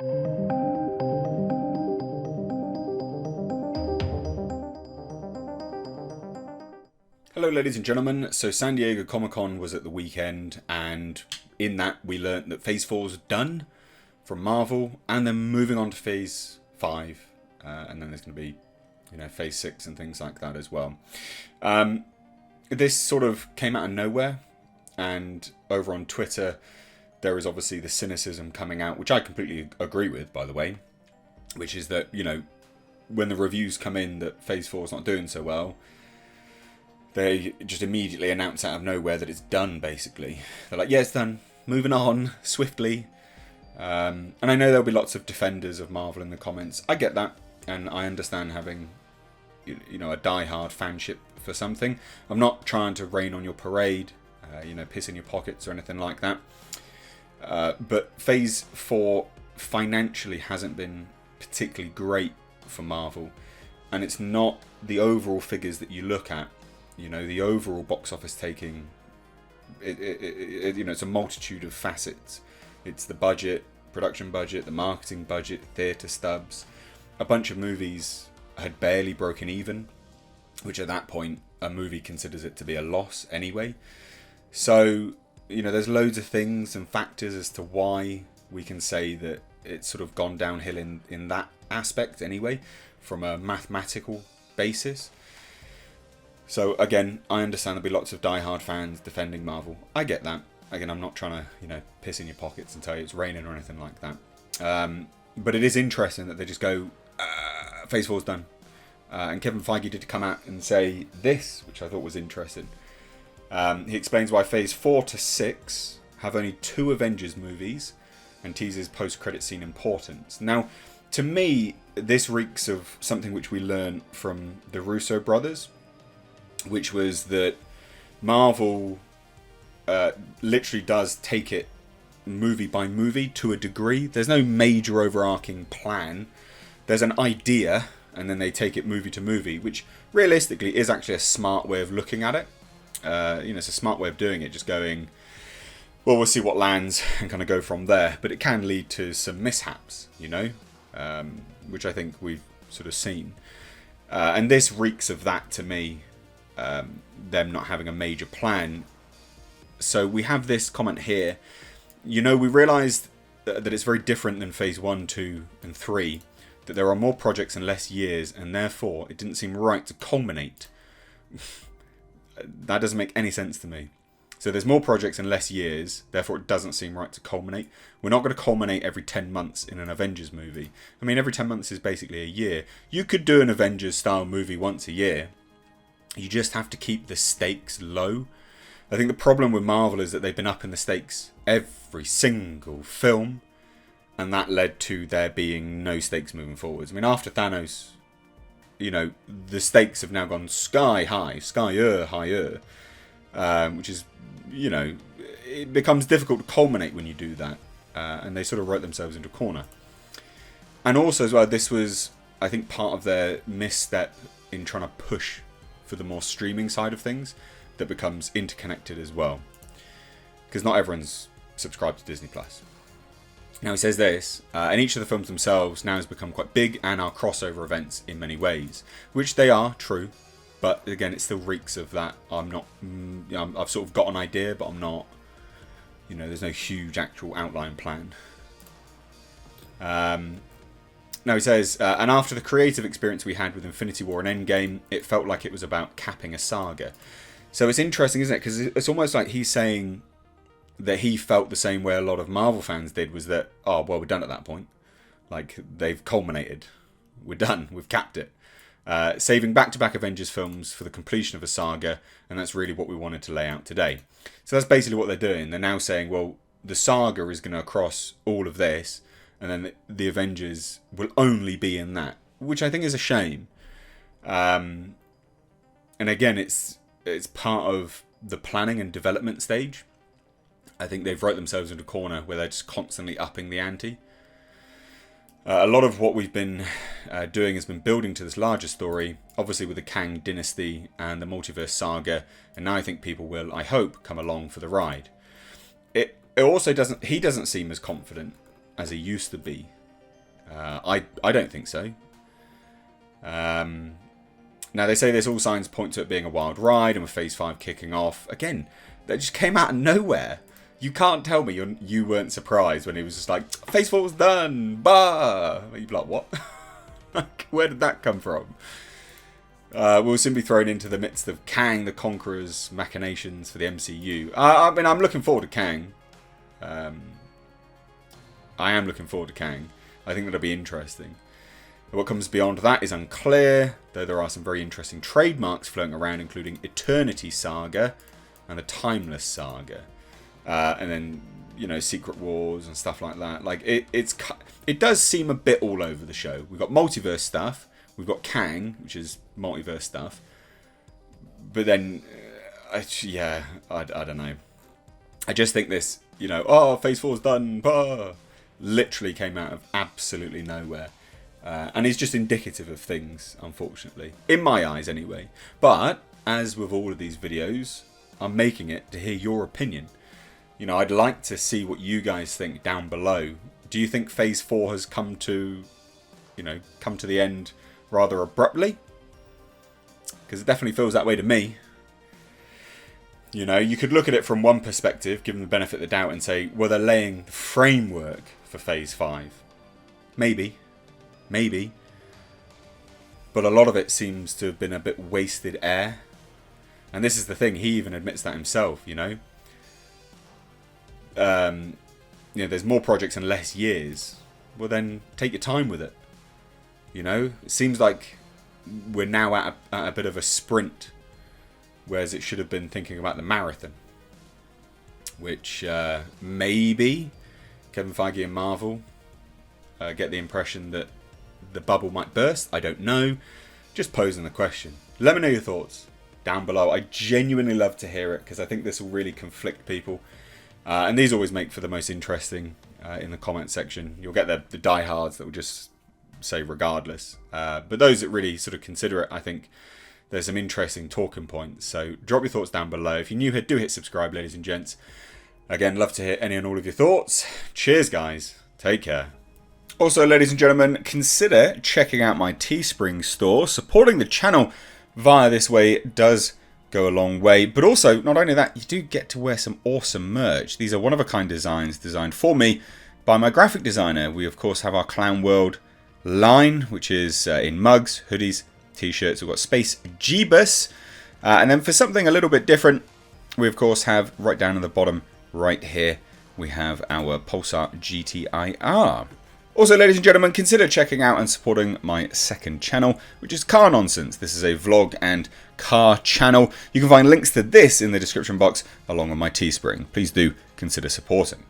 Hello ladies and gentlemen, so San Diego Comic-Con was at the weekend, and in that we learnt that Phase 4 is done from Marvel, and then moving on to Phase 5, and then there's going to be, Phase 6 and things like that as well. This sort of came out of nowhere, and over on Twitter there is obviously the cynicism coming out, which I completely agree with, by the way, which is that, when the reviews come in that Phase 4 is not doing so well, they just immediately announce out of nowhere that it's done, basically. They're like, yeah, it's done. Moving on, swiftly. And I know there'll be lots of defenders of Marvel in the comments. I get that, and I understand having, a die-hard fanship for something. I'm not trying to rain on your parade, piss in your pockets or anything like that. But Phase 4 financially hasn't been particularly great for Marvel. And it's not the overall figures that you look at. The overall box office taking, it's a multitude of facets. It's the budget, production budget, the marketing budget, theatre stubs. A bunch of movies had barely broken even, which at that point, a movie considers it to be a loss anyway. So, there's loads of things and factors as to why we can say that it's sort of gone downhill in that aspect anyway, from a mathematical basis. So again, I understand there'll be lots of die-hard fans defending Marvel. I get that. Again, I'm not trying to, piss in your pockets and tell you it's raining or anything like that. But it is interesting that they just go, Phase 4's done. And Kevin Feige did come out and say this, which I thought was interesting. He explains why Phase 4 to 6 have only 2 Avengers movies and teases post-credit scene importance. Now, to me, this reeks of something which we learned from the Russo brothers, which was that Marvel literally does take it movie by movie to a degree. There's no major overarching plan. There's an idea, and then they take it movie to movie, which realistically is actually a smart way of looking at it. It's a smart way of doing it, just going, well, we'll see what lands and kind of go from there. But it can lead to some mishaps, which I think we've sort of seen. And this reeks of that to me. Them not having a major plan. So we have this comment here. We realised that it's very different than Phase 1, 2 and 3. That there are more projects in less years, and therefore it didn't seem right to culminate. That doesn't make any sense to me. So there's more projects in less years, therefore it doesn't seem right to culminate. We're not going to culminate every 10 months in an Avengers movie. I mean, every 10 months is basically a year. You could do an Avengers style movie once a year. You just have to keep the stakes low. I think the problem with Marvel is that they've been upping the stakes every single film, and that led to there being no stakes moving forwards. I mean, after Thanos, the stakes have now gone sky high, higher, which is, it becomes difficult to culminate when you do that, and they sort of wrote themselves into a corner. And also as well, this was, I think, part of their misstep in trying to push for the more streaming side of things that becomes interconnected as well, because not everyone's subscribed to Disney+. Now he says this, and each of the films themselves now has become quite big and are crossover events in many ways, which they are, true, but again it still reeks of that. I'm not, I've sort of got an idea, but I'm not, there's no huge actual outline plan. Now he says, and after the creative experience we had with Infinity War and Endgame, it felt like it was about capping a saga. So it's interesting, isn't it? Because it's almost like he's saying that he felt the same way a lot of Marvel fans did, was that, oh, well, we're done at that point. Like, they've culminated. We're done. We've capped it. Saving back-to-back Avengers films for the completion of a saga, and that's really what we wanted to lay out today. So that's basically what they're doing. They're now saying, well, the saga is going to cross all of this, and then the Avengers will only be in that, which I think is a shame. And again, it's part of the planning and development stage. I think they've wrote themselves into a corner where they're just constantly upping the ante. A lot of what we've been doing has been building to this larger story, obviously with the Kang dynasty and the multiverse saga, and now I think people will, I hope, come along for the ride. It also doesn't seem as confident as he used to be I don't think so. Now, they say there's all signs point to it being a wild ride, and with Phase 5 kicking off, again, that just came out of nowhere. You can't tell me you weren't surprised when it was just like, Phase 4's done, bah! You'd be like, what? Like, where did that come from? We'll soon be thrown into the midst of Kang the Conqueror's machinations for the MCU. I mean, I'm looking forward to Kang. I am looking forward to Kang. I think that'll be interesting. What comes beyond that is unclear, though there are some very interesting trademarks floating around, including Eternity Saga and the Timeless Saga. And then, you know, Secret Wars and stuff like that. Like, it does seem a bit all over the show. We've got multiverse stuff. We've got Kang, which is multiverse stuff. But then, I don't know. I just think this, you know, oh, Phase 4's done, bah, literally came out of absolutely nowhere. And is just indicative of things, unfortunately. In my eyes, anyway. But, as with all of these videos, I'm making it to hear your opinion. You know, I'd like to see what you guys think down below. Do you think Phase 4 has come to the end rather abruptly? Because it definitely feels that way to me. You know, you could look at it from one perspective, give them the benefit of the doubt, and say, well, they're laying the framework for Phase 5. Maybe. But a lot of it seems to have been a bit wasted air. And this is the thing, he even admits that himself, you know. There's more projects in less years. Well, then take your time with it. You know, it seems like we're now at a bit of a sprint, whereas it should have been thinking about the marathon. Which maybe Kevin Feige and Marvel get the impression that the bubble might burst. I don't know. Just posing the question. Let me know your thoughts down below. I genuinely love to hear it because I think this will really conflict people. And these always make for the most interesting in the comment section. You'll get the diehards that will just say regardless. But those that really sort of consider it, I think there's some interesting talking points. So drop your thoughts down below. If you're new here, do hit subscribe, ladies and gents. Again, love to hear any and all of your thoughts. Cheers, guys. Take care. Also, ladies and gentlemen, consider checking out my Teespring store. Supporting the channel via this way does go a long way. But also, not only that, you do get to wear some awesome merch. These are one-of-a-kind designs designed for me by my graphic designer. We, of course, have our Clown World line, which is in mugs, hoodies, t-shirts. We've got Space Jeebus. And then for something a little bit different, we, of course, have right down at the bottom right here, we have our Pulsar GTIR. Also, ladies and gentlemen, consider checking out and supporting my second channel, which is Car Nonsense. This is a vlog and car channel. You can find links to this in the description box, along with my Teespring. Please do consider supporting.